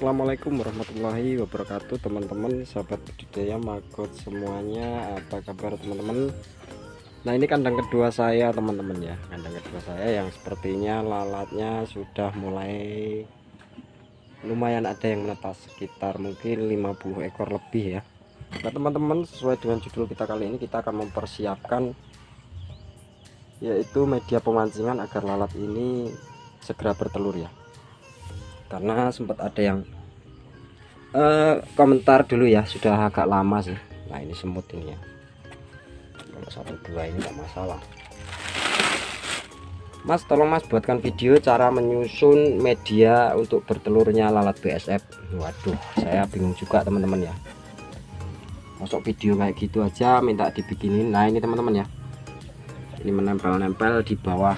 Assalamualaikum warahmatullahi wabarakatuh, teman-teman sahabat budidaya maggot semuanya. Apa kabar teman-teman? Nah, ini kandang kedua saya teman-teman ya. Kandang kedua saya yang sepertinya lalatnya sudah mulai lumayan ada yang menetas, sekitar mungkin 50 ekor lebih ya. Nah teman-teman, sesuai dengan judul kita kali ini, kita akan mempersiapkan yaitu media pemancingan agar lalat ini segera bertelur ya. Karena sempat ada yang komentar dulu ya, sudah agak lama sih. Nah ini semut ini ya, kalau 1-2 ini enggak masalah. Mas, tolong Mas buatkan video cara menyusun media untuk bertelurnya lalat BSF. Waduh, saya bingung juga teman-teman ya, masuk video kayak gitu aja minta dibikinin. Nah ini teman-teman ya, ini menempel-nempel di bawah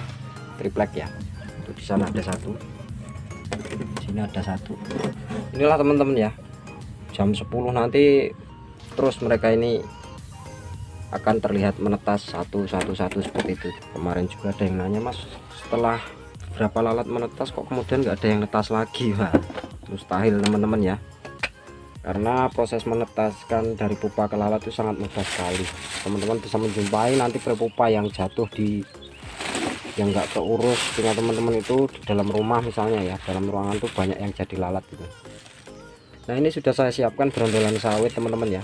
triplek ya. Tuh, di sana ada satu, sini ada satu. Inilah teman-teman ya, jam 10 nanti terus mereka ini akan terlihat menetas satu seperti itu. Kemarin juga ada yang nanya, Mas, setelah berapa lalat menetas kok kemudian nggak ada yang netas lagi? Wah, mustahil teman-teman ya, karena proses menetaskan dari pupa ke lalat itu sangat mudah sekali. Teman-teman bisa menjumpai nanti pupa yang jatuh di yang nggak keurus dengan teman-teman itu di dalam rumah misalnya ya, dalam ruangan tuh banyak yang jadi lalat gitu. Nah ini sudah saya siapkan brondolan sawit teman-teman ya.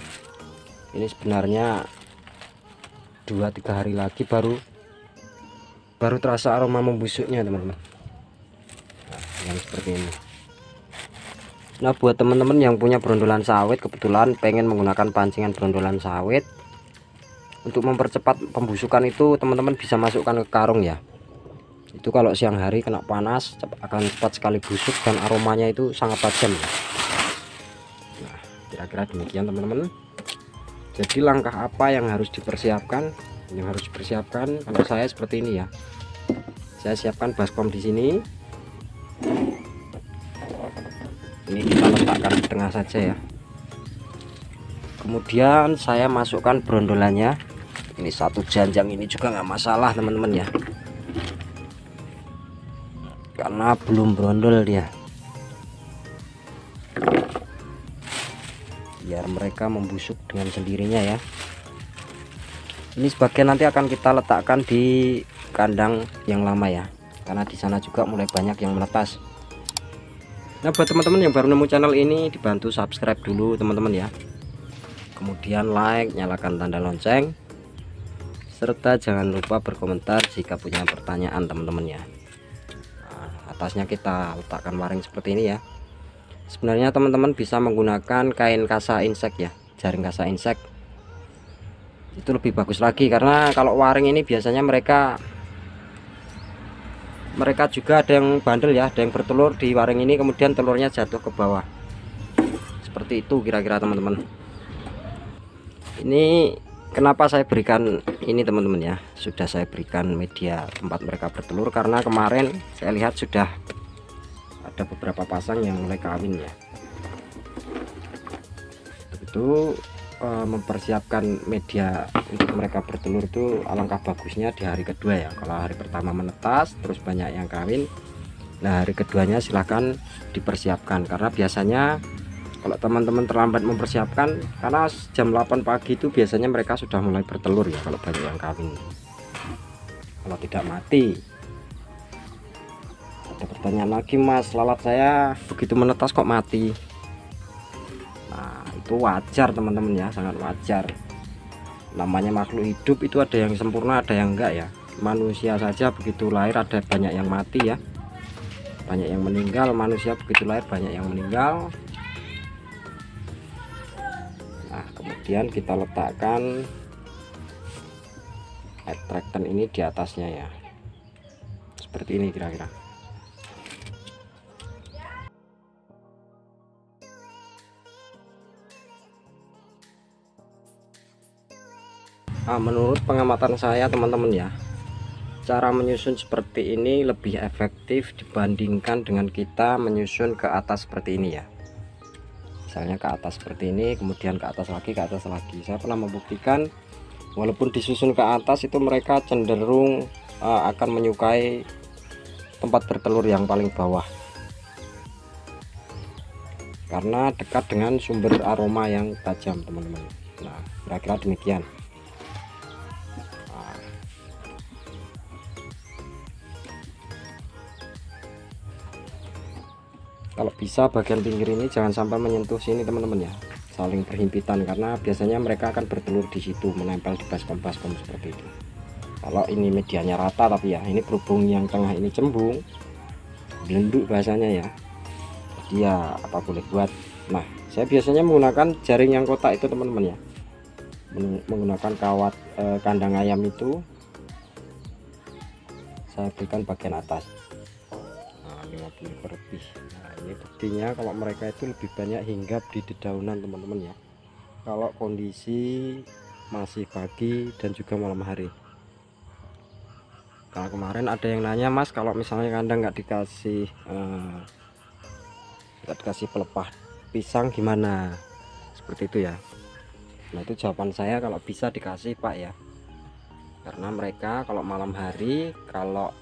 Ini sebenarnya 2-3 hari lagi baru terasa aroma membusuknya teman-teman. Nah, yang seperti ini. Nah buat teman-teman yang punya brondolan sawit, kebetulan pengen menggunakan pancingan brondolan sawit untuk mempercepat pembusukan itu, teman-teman bisa masukkan ke karung ya. Itu kalau siang hari kena panas akan cepat sekali busuk dan aromanya itu sangat tajam ya. Nah kira-kira demikian teman-teman. Jadi langkah apa yang harus dipersiapkan? Yang harus dipersiapkan kalau saya seperti ini ya. Saya siapkan baskom di sini. Ini kita letakkan di tengah saja ya. Kemudian saya masukkan brondolannya. Ini satu janjang ini juga nggak masalah teman-teman ya, karena belum brondol dia. Biar mereka membusuk dengan sendirinya ya. Ini sebagian nanti akan kita letakkan di kandang yang lama ya, karena di sana juga mulai banyak yang menetas. Nah buat teman-teman yang baru nemu channel ini, dibantu subscribe dulu teman-teman ya, kemudian like, nyalakan tanda lonceng, serta jangan lupa berkomentar jika punya pertanyaan teman-teman ya. Nah, atasnya kita letakkan waring seperti ini ya. Sebenarnya teman-teman bisa menggunakan kain kasa insek ya, jaring kasa insek, itu lebih bagus lagi, karena kalau waring ini biasanya mereka juga ada yang bandel ya, ada yang bertelur di waring ini kemudian telurnya jatuh ke bawah seperti itu kira-kira teman-teman. Ini kenapa saya berikan ini teman-teman ya, sudah saya berikan media tempat mereka bertelur karena kemarin saya lihat sudah ada beberapa pasang yang mulai kawin ya. Itu mempersiapkan media untuk mereka bertelur itu alangkah bagusnya di hari kedua ya. Kalau hari pertama menetas terus banyak yang kawin, nah hari keduanya silahkan dipersiapkan, karena biasanya kalau teman-teman terlambat mempersiapkan, karena jam 8 pagi itu biasanya mereka sudah mulai bertelur ya kalau banyak yang kawin, kalau tidak mati. Ada pertanyaan lagi, Mas, lalat saya begitu menetas kok mati? Nah itu wajar teman-teman ya, sangat wajar. Namanya makhluk hidup itu ada yang sempurna ada yang enggak ya. Manusia saja begitu lahir ada banyak yang mati ya, banyak yang meninggal. Manusia begitu lahir banyak yang meninggal. Nah kemudian kita letakkan attractant ini di atasnya ya, seperti ini kira-kira. Nah, menurut pengamatan saya teman-teman ya, cara menyusun seperti ini lebih efektif dibandingkan dengan kita menyusun ke atas seperti ini ya. Misalnya ke atas seperti ini, kemudian ke atas lagi, ke atas lagi. Saya pernah membuktikan walaupun disusun ke atas itu mereka cenderung akan menyukai tempat bertelur yang paling bawah. karena dekat dengan sumber aroma yang tajam teman-teman. Nah, kira-kira demikian. Nah, kalau bisa bagian pinggir ini jangan sampai menyentuh sini teman-teman ya, saling berhimpitan, karena biasanya mereka akan bertelur di situ, menempel di baskom-baskom seperti itu. Kalau ini medianya rata, tapi ya ini berhubung yang tengah ini cembung, belenduk bahasanya ya, dia apa boleh buat. Nah, saya biasanya menggunakan jaring yang kotak itu teman-teman ya, menggunakan kawat kandang ayam itu saya berikan bagian atas. Nah, 50 ekor lebih. Nah, ini buktinya kalau mereka itu lebih banyak hinggap di dedaunan teman-teman ya, kalau kondisi masih pagi dan juga malam hari. Kalau kemarin ada yang nanya, Mas, kalau misalnya kandang nggak dikasih pelepah pisang gimana, seperti itu ya. Nah, itu jawaban saya, kalau bisa dikasih Pak ya, karena mereka kalau malam hari, kalau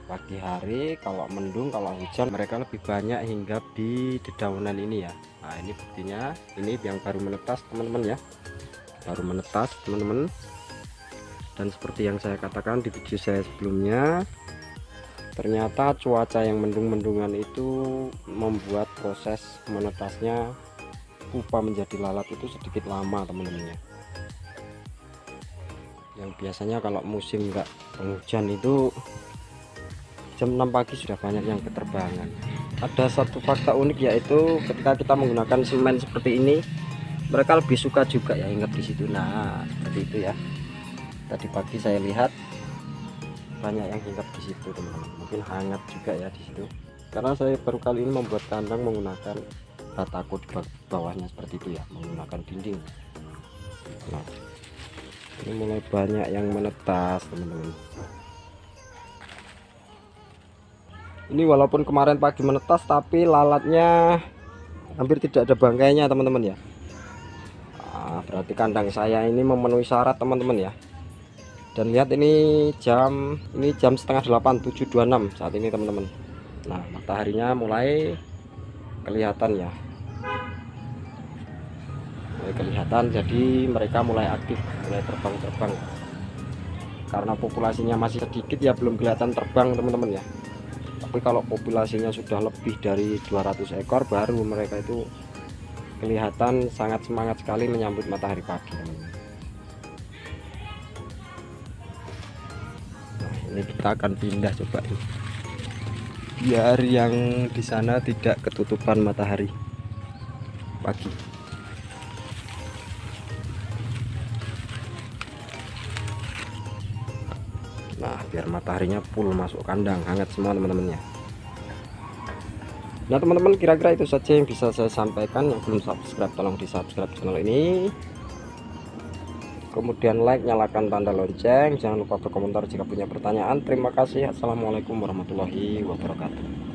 pagi hari, kalau mendung, kalau hujan, mereka lebih banyak hinggap di dedaunan ini ya. Nah, ini buktinya, ini yang baru menetas teman-teman ya, baru menetas teman-teman. Dan seperti yang saya katakan di video saya sebelumnya, ternyata cuaca yang mendung-mendungan itu membuat proses menetasnya pupa menjadi lalat itu sedikit lama teman-teman ya. Yang biasanya kalau musim enggak penghujan itu jam 6 pagi sudah banyak yang keterbangan. Ada satu fakta unik, yaitu ketika kita menggunakan semen seperti ini, mereka lebih suka juga ya hinggap di situ. Nah, seperti itu ya. Tadi pagi saya lihat banyak yang hinggap di situ teman-teman, mungkin hangat juga ya di situ, karena saya baru kali ini membuat kandang menggunakan batako di bawahnya seperti itu ya, menggunakan dinding. Nah, ini mulai banyak yang menetas teman-teman. Ini walaupun kemarin pagi menetas, tapi lalatnya hampir tidak ada bangkainya teman-teman ya. Nah, berarti kandang saya ini memenuhi syarat teman-teman ya. Dan lihat ini jam setengah 8, 7.26 saat ini teman-teman. Nah, mataharinya mulai kelihatan ya, mulai kelihatan, jadi mereka mulai aktif, mulai terbang-terbang. Karena populasinya masih sedikit ya, belum kelihatan terbang teman-teman ya. Tapi kalau populasinya sudah lebih dari 200 ekor, baru mereka itu kelihatan sangat semangat sekali menyambut matahari pagi teman-teman. Ini kita akan pindah coba ini, biar yang di sana tidak ketutupan matahari pagi. Nah, biar mataharinya full masuk kandang, hangat semua teman-teman ya. Nah teman-teman, kira-kira itu saja yang bisa saya sampaikan. Yang belum subscribe tolong di subscribe channel ini, kemudian like, nyalakan tanda lonceng, jangan lupa berkomentar jika punya pertanyaan. Terima kasih. Assalamualaikum warahmatullahi wabarakatuh.